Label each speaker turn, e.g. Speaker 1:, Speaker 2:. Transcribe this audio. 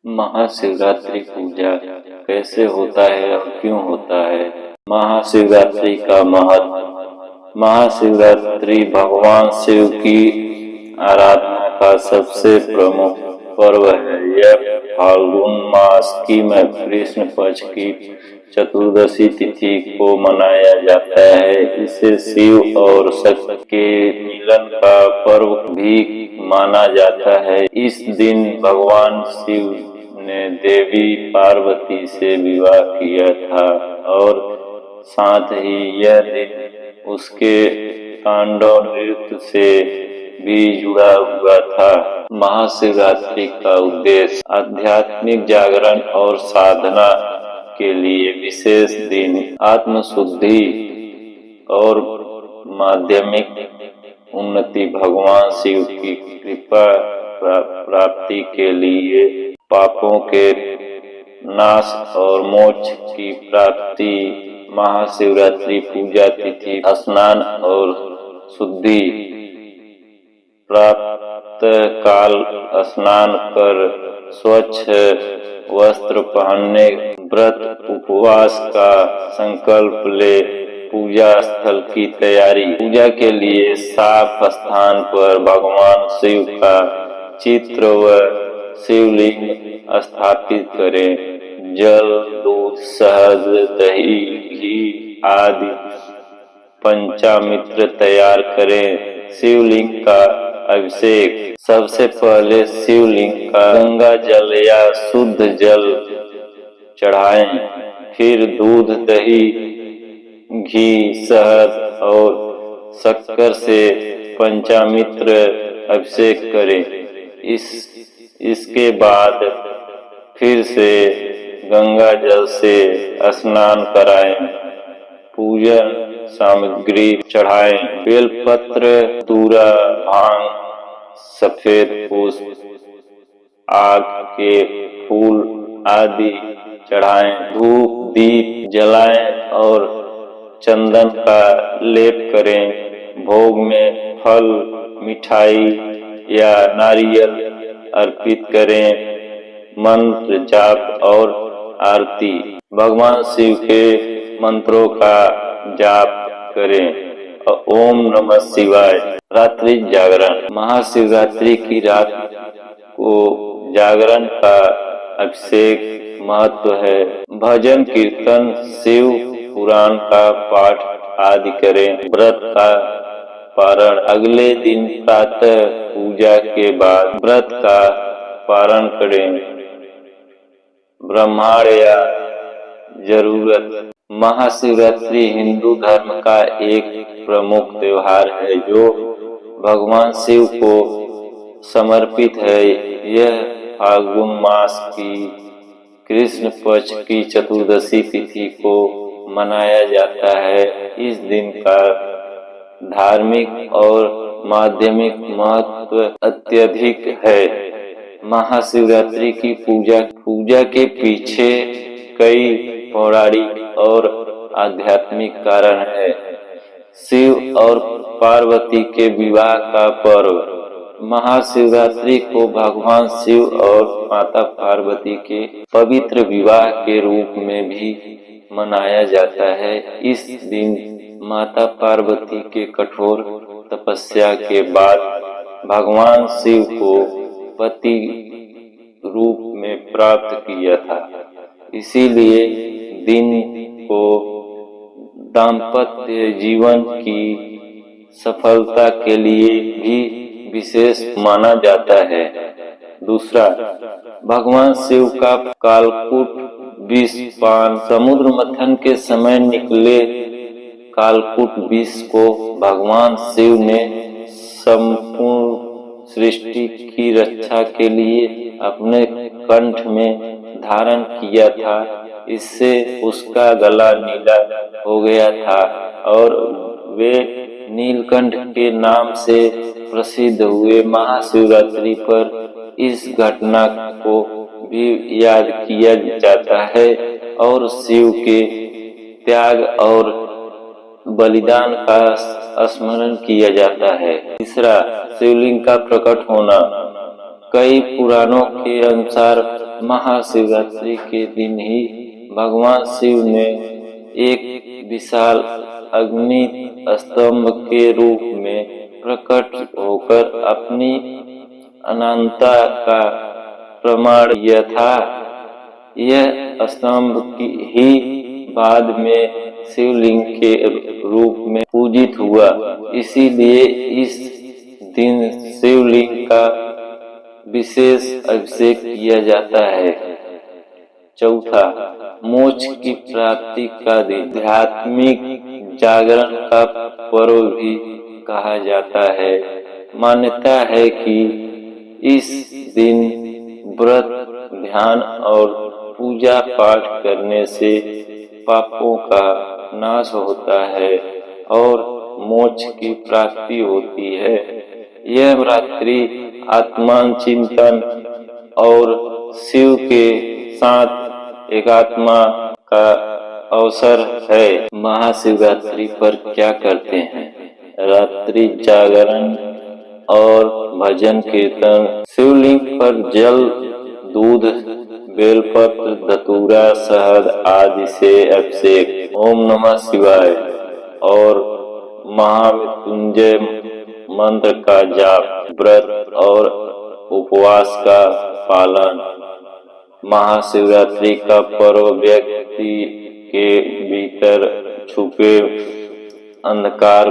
Speaker 1: महाशिवरात्रि पूजा कैसे होता है और क्यों होता है? महाशिवरात्रि का महत्व। महाशिवरात्रि भगवान शिव की आराधना का सबसे प्रमुख पर्व है। यह फाल्गुन मास की कृष्ण पक्ष की चतुर्दशी तिथि को मनाया जाता है। इसे शिव और शक्ति के मिलन का पर्व भी माना जाता है। इस दिन भगवान शिव ने देवी पार्वती से विवाह किया था और साथ ही यह दिन उसके तांडव नृत्य से भी जुड़ा हुआ था। महाशिवरात्रि का उद्देश्य आध्यात्मिक जागरण और साधना के लिए विशेष दिन, आत्मशुद्धि और माध्यमिक उन्नति, भगवान शिव की कृपा प्राप्ति के लिए, पापों के नाश और मोक्ष की प्राप्ति। महाशिवरात्रि पूजा तिथि स्नान और शुद्धि। प्रातः काल स्नान कर स्वच्छ वस्त्र पहनने, व्रत उपवास का संकल्प ले, पूजा स्थल की तैयारी। पूजा के लिए साफ स्थान पर भगवान शिव का चित्र व शिवलिंग स्थापित करें। जल, दूध, शहद, दही, घी आदि पंचामृत तैयार करें। शिवलिंग का अभिषेक। सबसे पहले शिवलिंग का गंगा जल या शुद्ध जल चढ़ाएं, फिर दूध, दही, घी, शहद और शक्कर से पंचामृत अभिषेक करें। इसके बाद फिर से गंगा जल से स्नान कराएं। पूजन सामग्री चढ़ाएं। बेलपत्र, धतूरा, भांग, सफेद पुष्प, आग के फूल आदि चढ़ाएं। धूप दीप जलाएं और चंदन का लेप करें। भोग में फल, मिठाई या नारियल अर्पित करें। मंत्र जाप और आरती। भगवान शिव के मंत्रों का जाप करें। ओम नमः शिवाय। रात्रि जागरण। महाशिवरात्रि की रात को जागरण का अभिषेक महत्व है। भजन कीर्तन, शिव पुराण का पाठ आदि करें। व्रत का पारण। अगले दिन प्रातः पूजा के बाद व्रत का पारण करें। ब्राह्मण या जरूरत। महाशिवरात्रि हिंदू धर्म का एक प्रमुख त्योहार है जो भगवान शिव को समर्पित है। यह फाल्गुन मास की कृष्ण पक्ष की चतुर्दशी तिथि को मनाया जाता है। इस दिन का धार्मिक और माध्यमिक महत्व अत्यधिक है। महाशिवरात्रि की पूजा के पीछे कई पौराणिक और आध्यात्मिक कारण है। शिव और पार्वती के विवाह का पर्व। महाशिवरात्रि को भगवान शिव और माता पार्वती के पवित्र विवाह के रूप में भी मनाया जाता है। इस दिन माता पार्वती के कठोर तपस्या के बाद भगवान शिव को पति रूप में प्राप्त किया था। इसीलिए दिन को दाम्पत्य जीवन की सफलता के लिए भी विशेष माना जाता है। दूसरा, भगवान शिव का कालकूट विष पान। समुद्र मंथन के समय निकले कालकूट विष को भगवान शिव ने संपूर्ण सृष्टि की रक्षा के लिए अपने कंठ में धारण किया था। इससे उसका गला नीला हो गया था और वे नीलकंठ के नाम से प्रसिद्ध हुए। महाशिवरात्रि पर इस घटना को भी याद किया जाता है और शिव के त्याग और बलिदान का स्मरण किया जाता है। तीसरा, शिवलिंग का प्रकट होना। कई पुराणों के अनुसार महाशिवरात्रि के दिन ही भगवान शिव ने एक विशाल अग्नि स्तंभ के रूप में प्रकट होकर अपनी अनंतता का प्रमाण किया था। यह स्तंभ ही बाद में शिवलिंग के रूप में पूजित हुआ। इसीलिए इस दिन शिवलिंग का विशेष अभिषेक किया जाता है। चौथा, मोक्ष की प्राप्ति का दिन आध्यात्मिक जागरण का पर्व भी कहा जाता है। मान्यता है कि इस दिन व्रत, ध्यान और पूजा पाठ करने से पापों का नाश होता है और मोक्ष की प्राप्ति होती है। यह रात्रि आत्मान चिंतन और शिव के साथ एकात्मा का अवसर है। महाशिवरात्रि पर क्या करते हैं? रात्रि जागरण और भजन कीर्तन, शिवलिंग पर जल, दूध, बेलपत्र, धतूरा, शहद आदि से अभिषेक, ओम नमः शिवाय और महामृत्युंजय मंत्र का जाप, व्रत और उपवास का पालन। महाशिवरात्रि का पर्व व्यक्ति के भीतर छुपे अंधकार